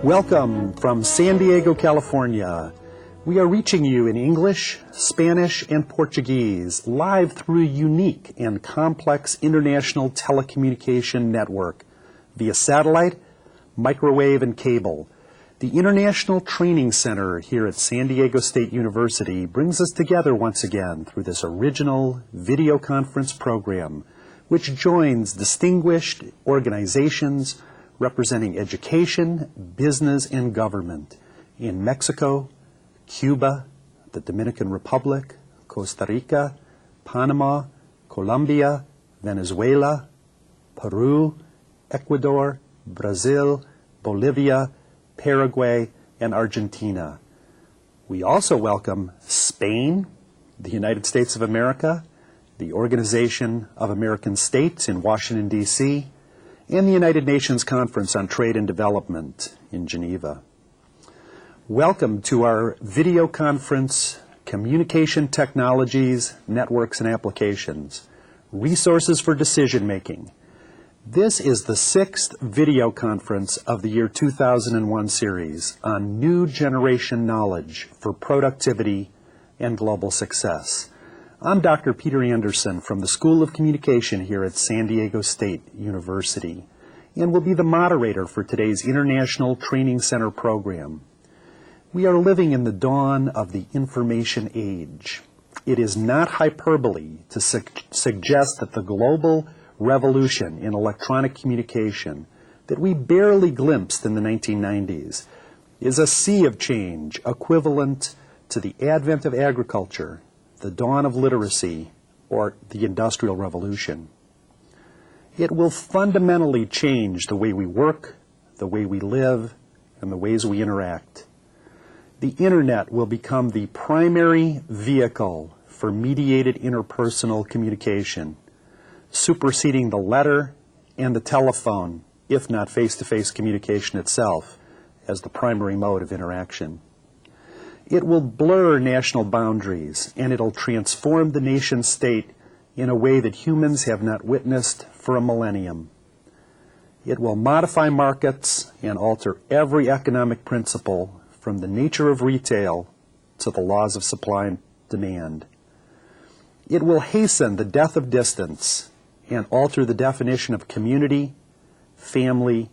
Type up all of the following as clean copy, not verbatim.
Welcome from San Diego, California. We are reaching you in English, Spanish, and Portuguese, live through a unique and complex international telecommunication network via satellite, microwave, and cable. The International Training Center here at San Diego State University brings us together once again through this original video conference program, which joins distinguished organizations representing education, business, and government in Mexico, Cuba, the Dominican Republic, Costa Rica, Panama, Colombia, Venezuela, Peru, Ecuador, Brazil, Bolivia, Paraguay, and Argentina. We also welcome Spain, the United States of America, the Organization of American States in Washington, D.C., and the United Nations Conference on Trade and Development in Geneva. Welcome to our video conference, Communication Technologies, Networks and Applications, Resources for Decision Making. This is the 6th video conference of the year 2001 series on new generation knowledge for productivity and global success. I'm Dr. Peter Andersen from the School of Communication here at San Diego State University, and will be the moderator for today's International Training Center program. We are living in the dawn of the information age. It is not hyperbole to suggest that the global revolution in electronic communication that we barely glimpsed in the 1990s is a sea of change equivalent to the advent of agriculture, the dawn of literacy, or the Industrial Revolution. It will fundamentally change the way we work, the way we live, and the ways we interact. The Internet will become the primary vehicle for mediated interpersonal communication, superseding the letter and the telephone, if not face-to-face communication itself, as the primary mode of interaction. It will blur national boundaries, and it'll transform the nation state in a way that humans have not witnessed for a millennium. It will modify markets and alter every economic principle from the nature of retail to the laws of supply and demand. It will hasten the death of distance and alter the definition of community, family,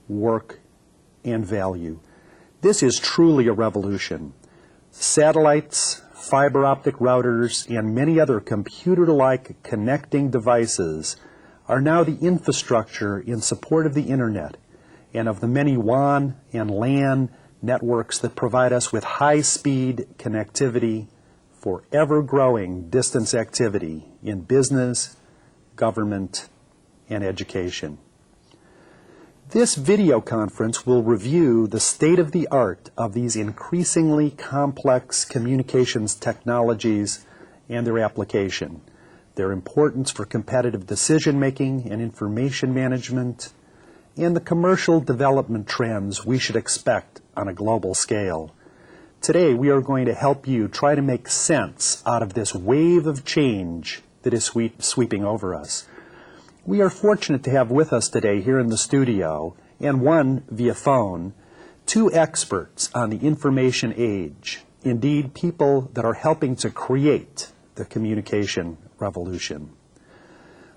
work, and value. This is truly a revolution. Satellites, fiber optic routers, and many other computer-like connecting devices are now the infrastructure in support of the Internet and of the many WAN and LAN networks that provide us with high-speed connectivity for ever-growing distance activity in business, government, and education. This video conference will review the state-of-the-art of these increasingly complex communications technologies and their application, their importance for competitive decision-making and information management, and the commercial development trends we should expect on a global scale. Today, we are going to help you try to make sense out of this wave of change that is sweeping over us. We are fortunate to have with us today here in the studio, and one via phone, two experts on the information age, indeed people that are helping to create the communication revolution.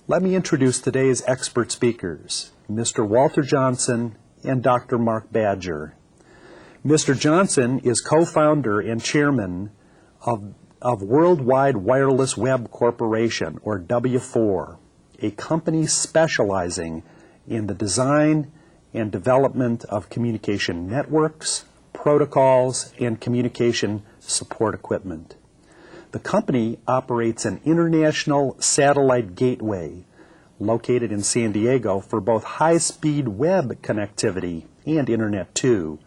Let me introduce today's expert speakers, Mr. Walter Johnson and Dr. Mark Badger. Mr. Johnson is co-founder and chairman of Worldwide Wireless Web Corporation, or W4, a company specializing in the design and development of communication networks, protocols, and communication support equipment. The company operates an international satellite gateway located in San Diego for both high-speed web connectivity and Internet too.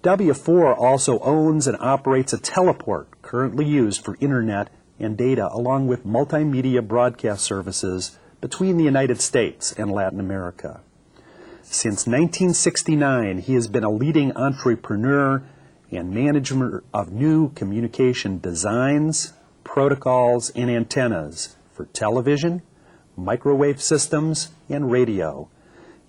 W4 also owns and operates a teleport currently used for Internet and data along with multimedia broadcast services between the United States and Latin America. Since 1969, he has been a leading entrepreneur and manager of new communication designs, protocols, and antennas for television, microwave systems, and radio,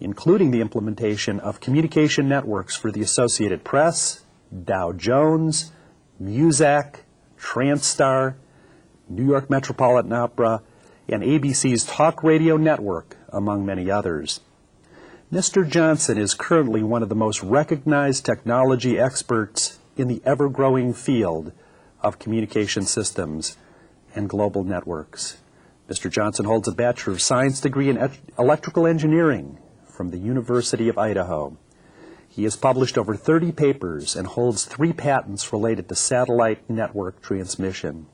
including the implementation of communication networks for the Associated Press, Dow Jones, Muzak, Transstar, New York Metropolitan Opera, and ABC's Talk Radio Network, among many others. Mr. Johnson is currently one of the most recognized technology experts in the ever-growing field of communication systems and global networks. Mr. Johnson holds a Bachelor of Science degree in Electrical Engineering from the University of Idaho. He has published over 30 papers and holds 3 patents related to satellite network transmission.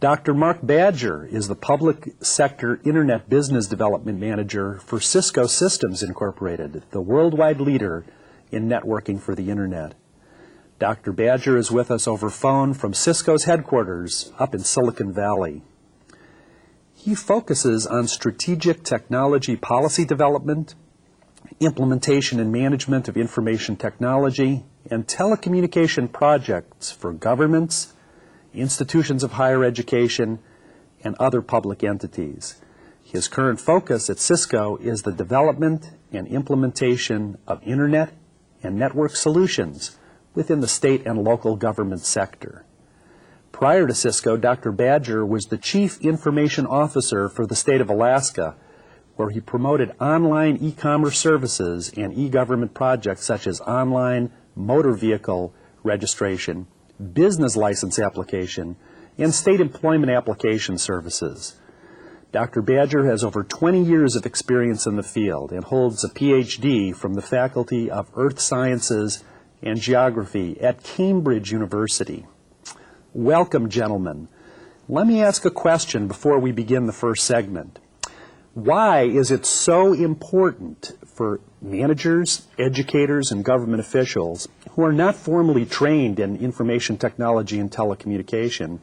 Dr. Mark Badger is the Public Sector Internet Business Development Manager for Cisco Systems Incorporated, the worldwide leader in networking for the Internet. Dr. Badger is with us over phone from Cisco's headquarters up in Silicon Valley. He focuses on strategic technology policy development, implementation and management of information technology, and telecommunication projects for governments, institutions of higher education, and other public entities. His current focus at Cisco is the development and implementation of Internet and network solutions within the state and local government sector. Prior to Cisco, Dr. Badger was the Chief Information Officer for the state of Alaska, where he promoted online e-commerce services and e-government projects such as online motor vehicle registration, business license application, and state employment application services. Dr. Badger has over 20 years of experience in the field and holds a PhD from the Faculty of Earth Sciences and Geography at Cambridge University. Welcome, gentlemen. Let me ask a question before we begin the first segment. Why is it so important for managers, educators, and government officials who are not formally trained in information technology and telecommunication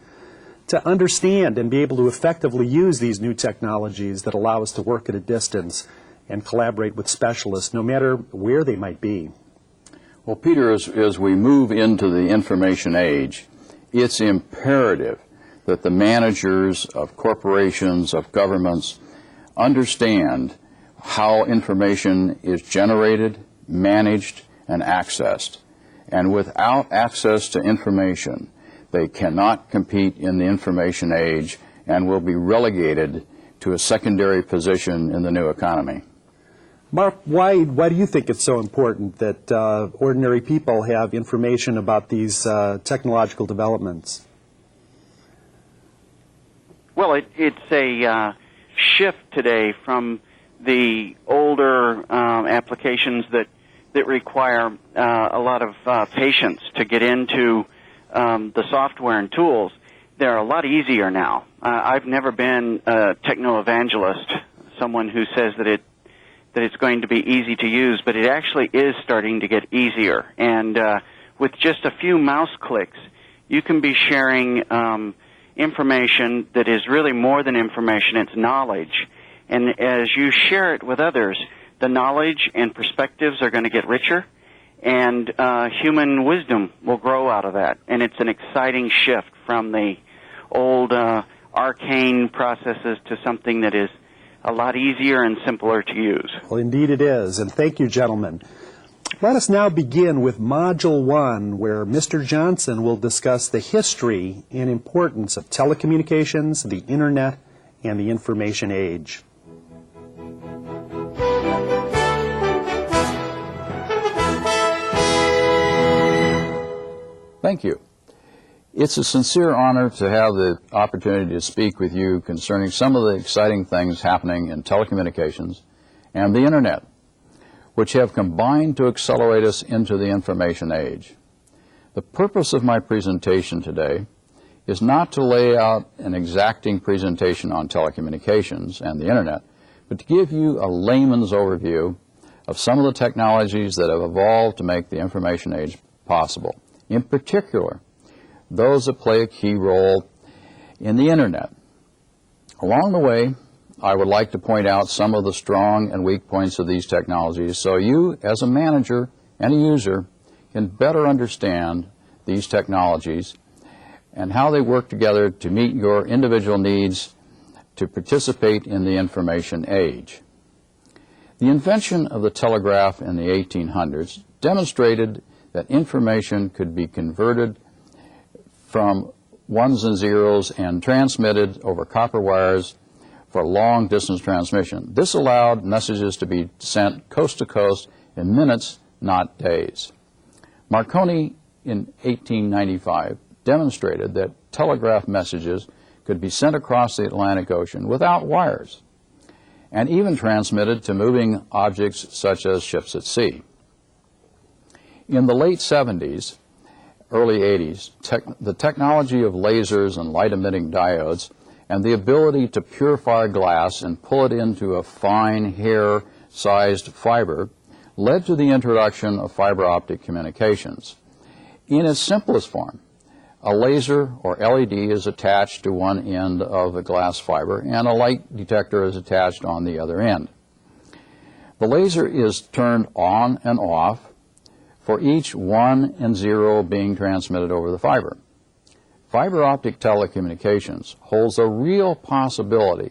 to understand and be able to effectively use these new technologies that allow us to work at a distance and collaborate with specialists no matter where they might be? Well, Peter, as we move into the information age, it's imperative that the managers of corporations, of governments, understand how information is generated, managed, and accessed. And without access to information, they cannot compete in the information age and will be relegated to a secondary position in the new economy. Mark, why do you think it's so important that ordinary people have information about these technological developments? Well, it's a shift today from the older applications that require a lot of patience to get into the software and tools. They're a lot easier now. I've never been a techno-evangelist, someone who says that it's going to be easy to use, but it actually is starting to get easier. And with just a few mouse clicks, you can be sharing information that is really more than information, it's knowledge. And as you share it with others, the knowledge and perspectives are going to get richer, and human wisdom will grow out of that. And it's an exciting shift from the old arcane processes to something that is a lot easier and simpler to use. Well, indeed it is, and thank you, gentlemen. Let us now begin with Module 1, where Mr. Johnson will discuss the history and importance of telecommunications, the Internet, and the information age. Thank you. It's a sincere honor to have the opportunity to speak with you concerning some of the exciting things happening in telecommunications and the Internet, which have combined to accelerate us into the information age. The purpose of my presentation today is not to lay out an exacting presentation on telecommunications and the Internet, but to give you a layman's overview of some of the technologies that have evolved to make the information age possible. In particular, those that play a key role in the Internet. Along the way, I would like to point out some of the strong and weak points of these technologies so you, as a manager and a user, can better understand these technologies and how they work together to meet your individual needs to participate in the information age. The invention of the telegraph in the 1800s demonstrated that information could be converted from ones and zeros and transmitted over copper wires for long-distance transmission. This allowed messages to be sent coast to coast in minutes, not days. Marconi in 1895 demonstrated that telegraph messages could be sent across the Atlantic Ocean without wires, and even transmitted to moving objects such as ships at sea. In the late 70s, early 80s, the technology of lasers and light-emitting diodes and the ability to purify glass and pull it into a fine hair-sized fiber led to the introduction of fiber optic communications. In its simplest form, a laser or LED is attached to one end of the glass fiber and a light detector is attached on the other end. The laser is turned on and off for each 1 and 0 being transmitted over the fiber. Fiber optic telecommunications holds a real possibility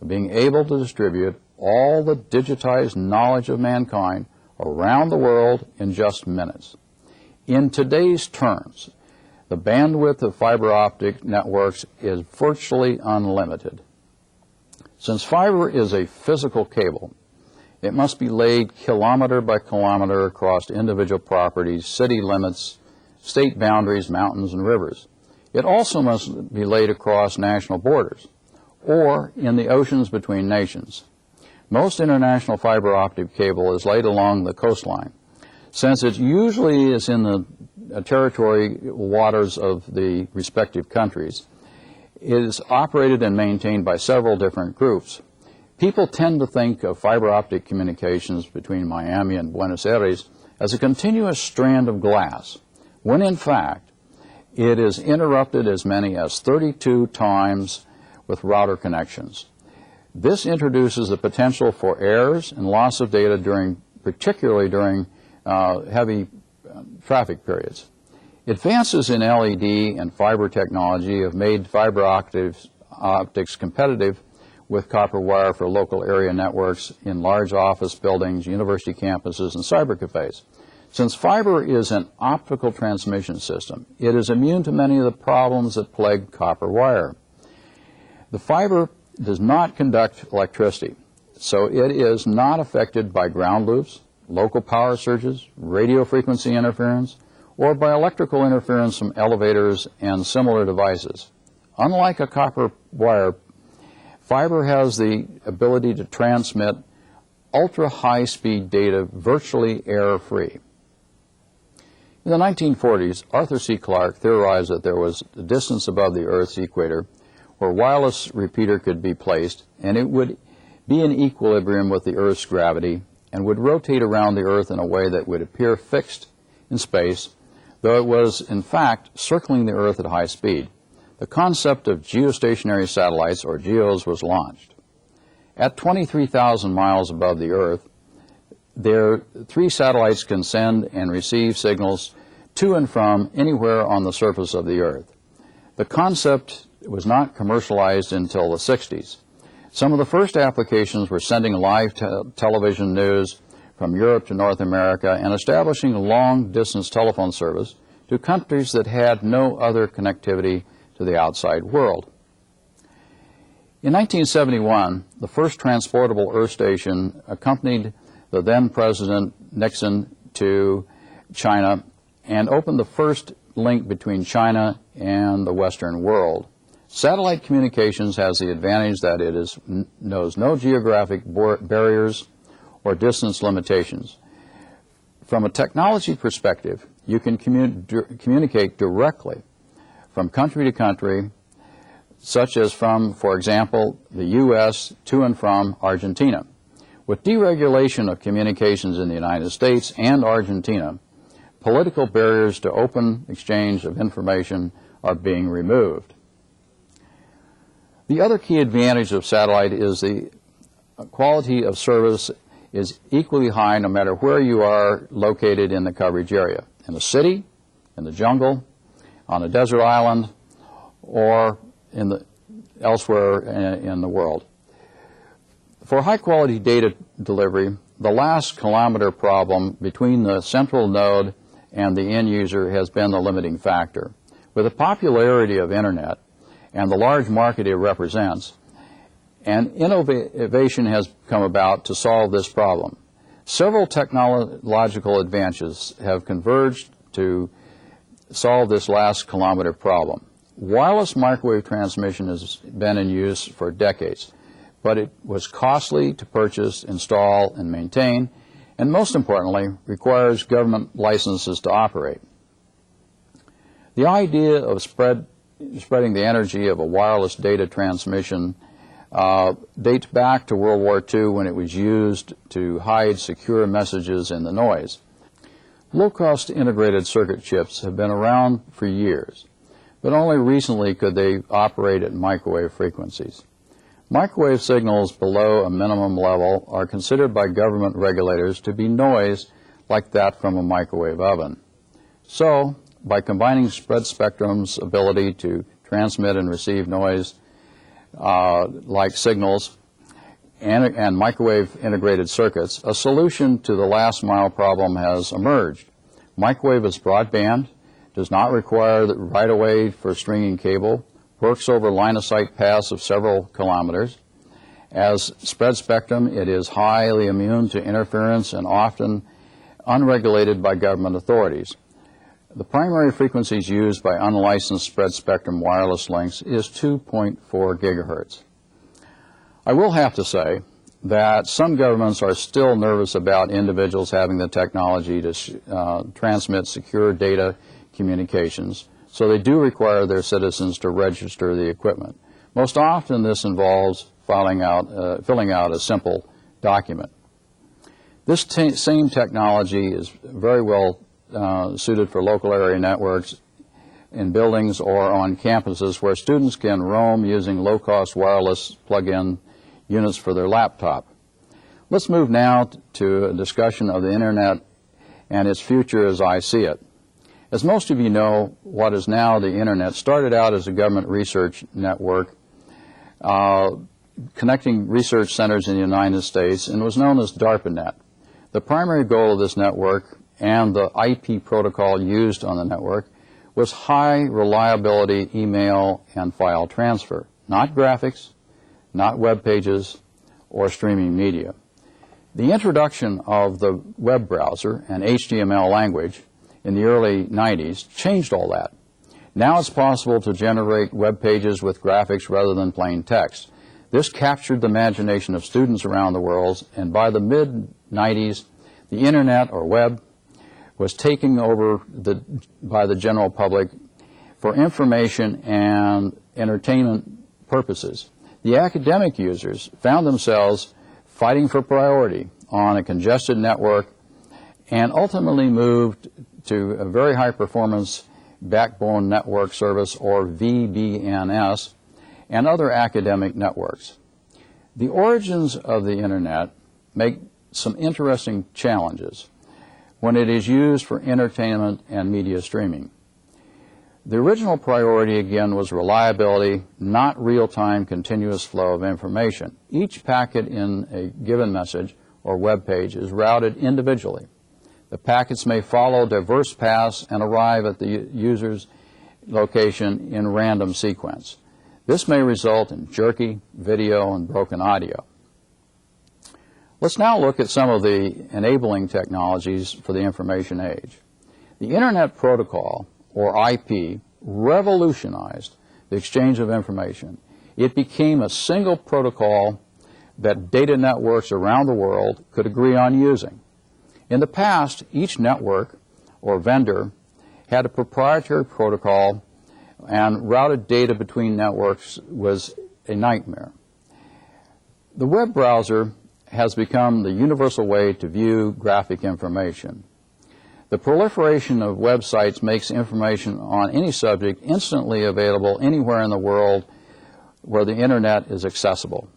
of being able to distribute all the digitized knowledge of mankind around the world in just minutes. In today's terms, the bandwidth of fiber optic networks is virtually unlimited. Since fiber is a physical cable, it must be laid kilometer by kilometer across individual properties, city limits, state boundaries, mountains, and rivers. It also must be laid across national borders or in the oceans between nations. Most international fiber optic cable is laid along the coastline. Since it usually is in the territory waters of the respective countries, it is operated and maintained by several different groups. People tend to think of fiber optic communications between Miami and Buenos Aires as a continuous strand of glass, when in fact it is interrupted as many as 32 times with router connections. This introduces the potential for errors and loss of data particularly during heavy traffic periods. Advances in LED and fiber technology have made fiber optics competitive with copper wire for local area networks in large office buildings, university campuses, and cyber cafes. Since fiber is an optical transmission system, it is immune to many of the problems that plague copper wire. The fiber does not conduct electricity, so it is not affected by ground loops, local power surges, radio frequency interference, or by electrical interference from elevators and similar devices. Unlike a copper wire, fiber has the ability to transmit ultra-high-speed data virtually error-free. In the 1940s, Arthur C. Clarke theorized that there was a distance above the Earth's equator where a wireless repeater could be placed, and it would be in equilibrium with the Earth's gravity and would rotate around the Earth in a way that would appear fixed in space, though it was, in fact, circling the Earth at high speed. The concept of geostationary satellites, or GEOs, was launched. At 23,000 miles above the Earth, their 3 satellites can send and receive signals to and from anywhere on the surface of the Earth. The concept was not commercialized until the 60s. Some of the first applications were sending live television news from Europe to North America and establishing long-distance telephone service to countries that had no other connectivity to the outside world. In 1971, the first transportable Earth station accompanied the then President Nixon to China and opened the first link between China and the Western world. Satellite communications has the advantage that it knows no geographic barriers or distance limitations. From a technology perspective, you can communicate directly from country to country such as from, for example, the U.S. to and from Argentina. With deregulation of communications in the United States and Argentina, political barriers to open exchange of information are being removed. The other key advantage of satellite is the quality of service is equally high no matter where you are located in the coverage area, in the city, in the jungle, on a desert island, or elsewhere in the world. For high-quality data delivery, the last kilometer problem between the central node and the end user has been the limiting factor. With the popularity of Internet and the large market it represents, an innovation has come about to solve this problem. Several technological advances have converged to solve this last kilometer problem. Wireless microwave transmission has been in use for decades, but it was costly to purchase, install, and maintain, and most importantly, requires government licenses to operate. The idea of spreading the energy of a wireless data transmission dates back to World War II when it was used to hide secure messages in the noise. Low-cost integrated circuit chips have been around for years, but only recently could they operate at microwave frequencies. Microwave signals below a minimum level are considered by government regulators to be noise like that from a microwave oven. So, by combining spread spectrum's ability to transmit and receive noise like signals and microwave integrated circuits, a solution to the last mile problem has emerged. Microwave is broadband, does not require the right-of-way for stringing cable, works over line-of-sight paths of several kilometers. As spread spectrum, it is highly immune to interference and often unregulated by government authorities. The primary frequencies used by unlicensed spread spectrum wireless links is 2.4 gigahertz. I will have to say that some governments are still nervous about individuals having the technology to transmit secure data communications, so they do require their citizens to register the equipment. Most often this involves filling out a simple document. This same technology is very well suited for local area networks in buildings or on campuses where students can roam using low-cost wireless plug-in units for their laptop. Let's move now to a discussion of the Internet and its future as I see it. As most of you know, what is now the Internet started out as a government research network connecting research centers in the United States and was known as DARPANET. The primary goal of this network and the IP protocol used on the network was high reliability email and file transfer, not graphics, not web pages, or streaming media. The introduction of the web browser and HTML language in the early 90s changed all that. Now it's possible to generate web pages with graphics rather than plain text. This captured the imagination of students around the world, and by the mid-90s, the Internet, or web, was taken over by the general public for information and entertainment purposes. The academic users found themselves fighting for priority on a congested network and ultimately moved to a very high performance backbone network service, or VBNS, and other academic networks. The origins of the Internet make some interesting challenges when it is used for entertainment and media streaming. The original priority, again, was reliability, not real-time continuous flow of information. Each packet in a given message or web page is routed individually. The packets may follow diverse paths and arrive at the user's location in random sequence. This may result in jerky video and broken audio. Let's now look at some of the enabling technologies for the information age. The Internet Protocol, or IP, revolutionized the exchange of information. It became a single protocol that data networks around the world could agree on using. In the past, each network or vendor had a proprietary protocol and routed data between networks was a nightmare. The web browser has become the universal way to view graphic information. The proliferation of websites makes information on any subject instantly available anywhere in the world where the internet is accessible.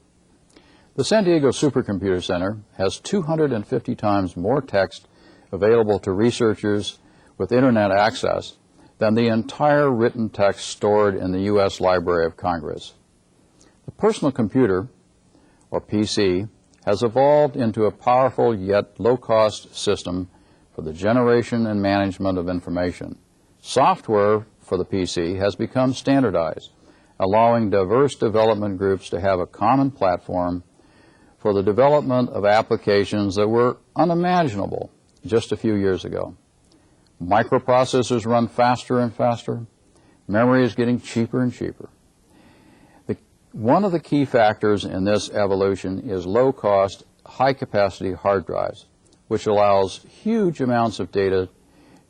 The San Diego Supercomputer Center has 250 times more text available to researchers with internet access than the entire written text stored in the U.S. Library of Congress. The personal computer, or PC, has evolved into a powerful yet low-cost system for the generation and management of information. Software for the PC has become standardized, allowing diverse development groups to have a common platform for the development of applications that were unimaginable just a few years ago. Microprocessors run faster and faster. Memory is getting cheaper and cheaper. One of the key factors in this evolution is low-cost, high-capacity hard drives, which allows huge amounts of data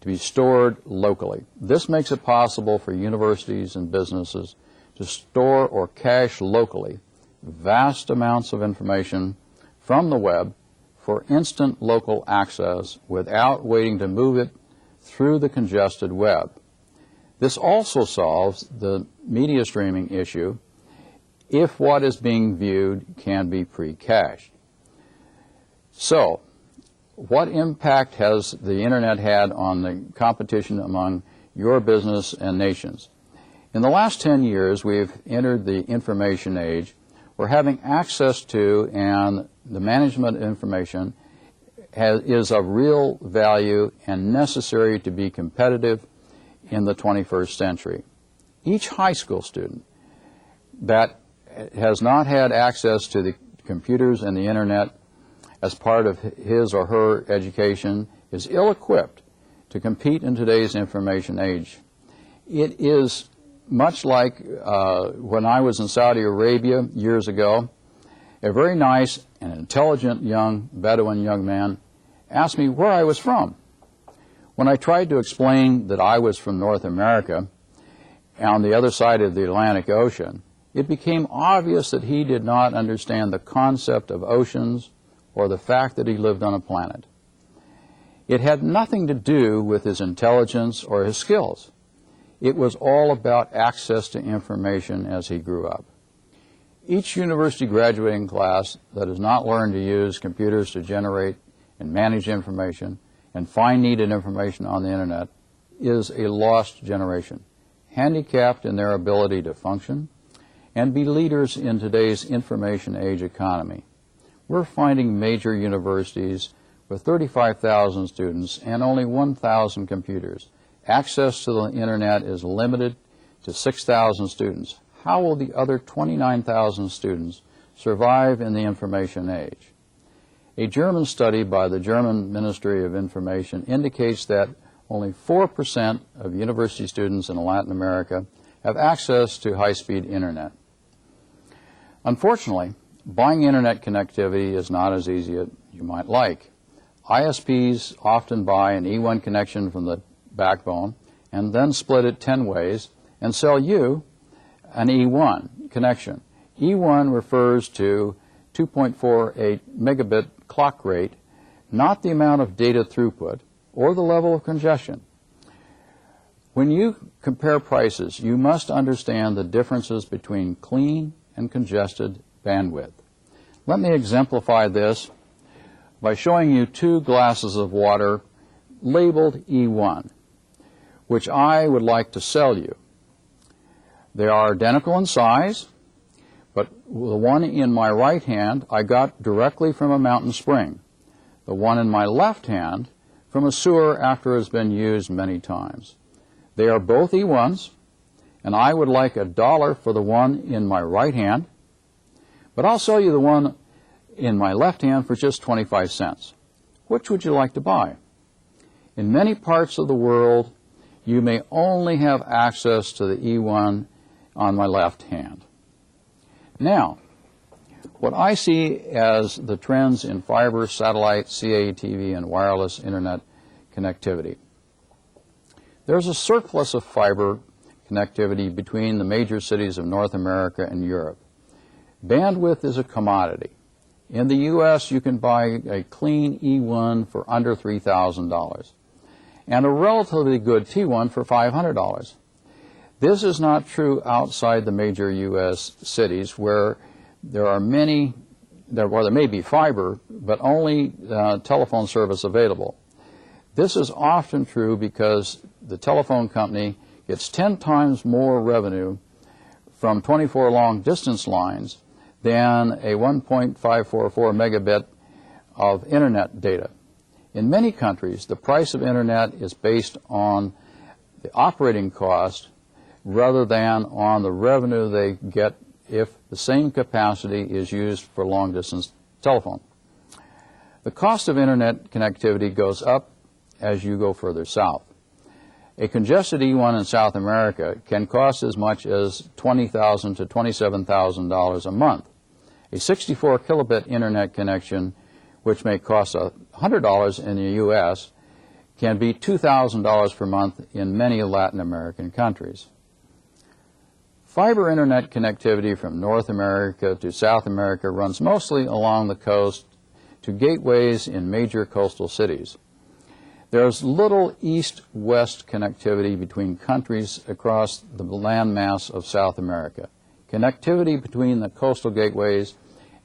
to be stored locally. This makes it possible for universities and businesses to store or cache locally vast amounts of information from the web for instant local access without waiting to move it through the congested web. This also solves the media streaming issue if what is being viewed can be pre-cached. So, what impact has the internet had on the competition among your business and nations? In the last 10 years, we've entered the information age where having access to and the management of information is of real value and necessary to be competitive in the 21st century. Each high school student that has not had access to the computers and the internet as part of his or her education is ill-equipped to compete in today's information age. It is much like when I was in Saudi Arabia years ago. A very nice and intelligent young Bedouin young man asked me where I was from. When I tried to explain that I was from North America on the other side of the Atlantic Ocean, it became obvious that he did not understand the concept of oceans or the fact that he lived on a planet. It had nothing to do with his intelligence or his skills. It was all about access to information as he grew up. Each university graduating class that has not learned to use computers to generate and manage information and find needed information on the internet is a lost generation, handicapped in their ability to function and be leaders in today's information age economy. We're finding major universities with 35,000 students and only 1,000 computers. Access to the internet is limited to 6,000 students. How will the other 29,000 students survive in the information age? A German study by the German Ministry of Information indicates that only 4% of university students in Latin America have access to high-speed internet. Unfortunately, buying internet connectivity is not as easy as you might like. ISPs often buy an E1 connection from the backbone and then split it 10 ways and sell you an E1 connection. E1 refers to 2.48 megabit clock rate, not the amount of data throughput or the level of congestion. When you compare prices, you must understand the differences between clean and congested bandwidth. Let me exemplify this by showing you two glasses of water labeled E1, which I would like to sell you. They are identical in size, but the one in my right hand I got directly from a mountain spring. The one in my left hand from a sewer after it has been used many times. They are both E1s, and I would like $1 for the one in my right hand, but I'll sell you the one in my left hand for just 25 cents. Which would you like to buy? In many parts of the world, you may only have access to the E1 on my left hand. Now, what I see as the trends in fiber, satellite, CATV, and wireless internet connectivity. There's a surplus of fiber connectivity between the major cities of North America and Europe. Bandwidth is a commodity. In the U.S., you can buy a clean E1 for under $3,000 and a relatively good T1 for $500. This is not true outside the major U.S. cities where there may be fiber, but only telephone service available. This is often true because the telephone company gets 10 times more revenue from 24 long-distance lines than a 1.544 megabit of internet data. In many countries, the price of internet is based on the operating cost rather than on the revenue they get if the same capacity is used for long-distance telephone. The cost of internet connectivity goes up as you go further south. A congested E1 in South America can cost as much as $20,000 to $27,000 a month. A 64 kilobit internet connection, which may cost $100 in the U.S., can be $2,000 per month in many Latin American countries. Fiber internet connectivity from North America to South America runs mostly along the coast to gateways in major coastal cities. There's little east-west connectivity between countries across the landmass of South America. Connectivity between the coastal gateways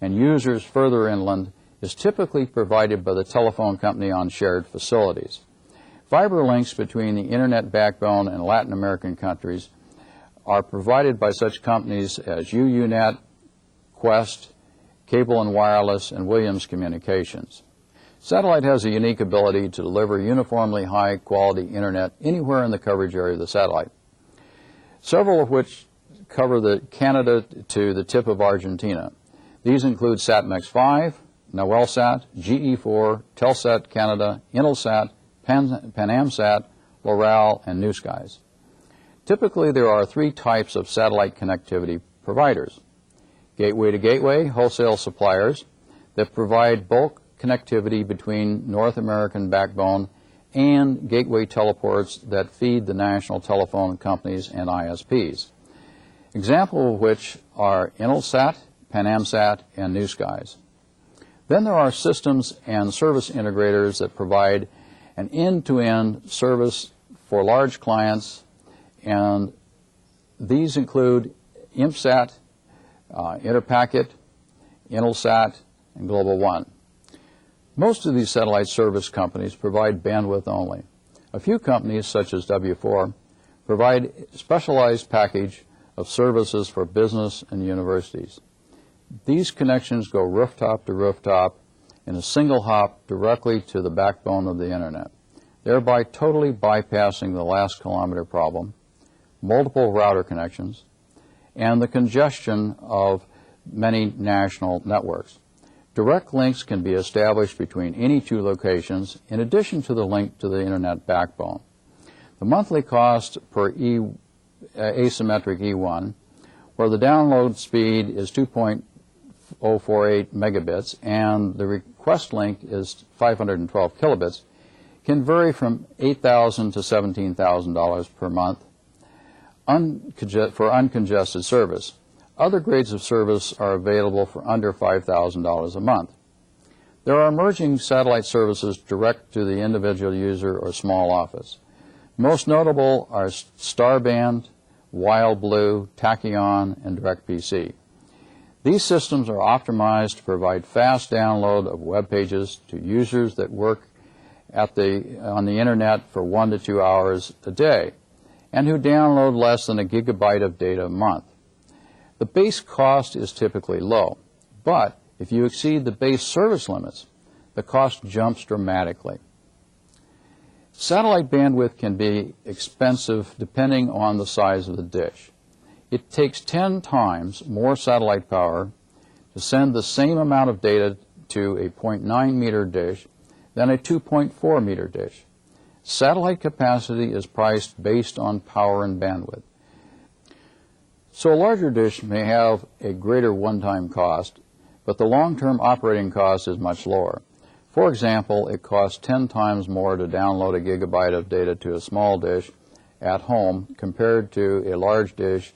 and users further inland is typically provided by the telephone company on shared facilities. Fiber links between the internet backbone and Latin American countries are provided by such companies as UUNet, Quest, Cable and Wireless, and Williams Communications. Satellite has a unique ability to deliver uniformly high-quality internet anywhere in the coverage area of the satellite, several of which cover the Canada to the tip of Argentina. These include SatMex 5, NOELSat, GE4, Telsat Canada, Intelsat, PanAmSat, Loral, and New Skies. Typically, there are three types of satellite connectivity providers: gateway-to-gateway wholesale suppliers that provide bulk connectivity between North American backbone and gateway teleports that feed the national telephone companies and ISPs, examples of which are Intelsat, PanAmSat, and New Skies. Then there are systems and service integrators that provide an end-to-end service for large clients, and these include ImpSat, Interpacket, Intelsat, and Global One. Most of these satellite service companies provide bandwidth only. A few companies, such as W4, provide a specialized package of services for business and universities. These connections go rooftop to rooftop in a single hop directly to the backbone of the internet, thereby totally bypassing the last kilometer problem, multiple router connections, and the congestion of many national networks. Direct links can be established between any two locations in addition to the link to the internet backbone. The monthly cost per asymmetric E1, where the download speed is 2.048 megabits and the request link is 512 kilobits, can vary from $8,000 to $17,000 per month for uncongested service. Other grades of service are available for under $5,000 a month. There are emerging satellite services direct to the individual user or small office. Most notable are Starband, WildBlue, Tachyon, and DirectPC. These systems are optimized to provide fast download of web pages to users that work on the internet for 1 to 2 hours a day and who download less than a gigabyte of data a month. The base cost is typically low, but if you exceed the base service limits, the cost jumps dramatically. Satellite bandwidth can be expensive depending on the size of the dish. It takes 10 times more satellite power to send the same amount of data to a 0.9 meter dish than a 2.4 meter dish. Satellite capacity is priced based on power and bandwidth. So a larger dish may have a greater one-time cost, but the long-term operating cost is much lower. For example, it costs 10 times more to download a gigabyte of data to a small dish at home compared to a large dish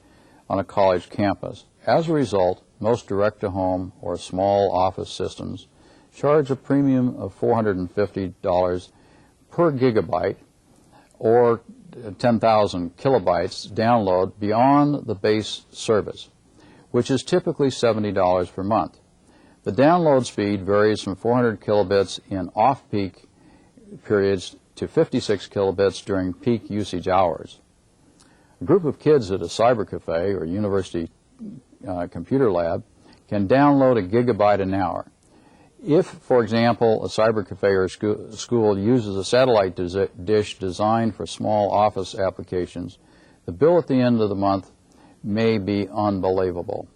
on a college campus. As a result, most direct-to-home or small office systems charge a premium of $450 per gigabyte or 10,000 kilobytes download beyond the base service, which is typically $70 per month. The download speed varies from 400 kilobits in off-peak periods to 56 kilobits during peak usage hours. A group of kids at a cyber cafe or university computer lab can download a gigabyte an hour. If, for example, a cyber cafe or school uses a satellite dish designed for small office applications, the bill at the end of the month may be unbelievable.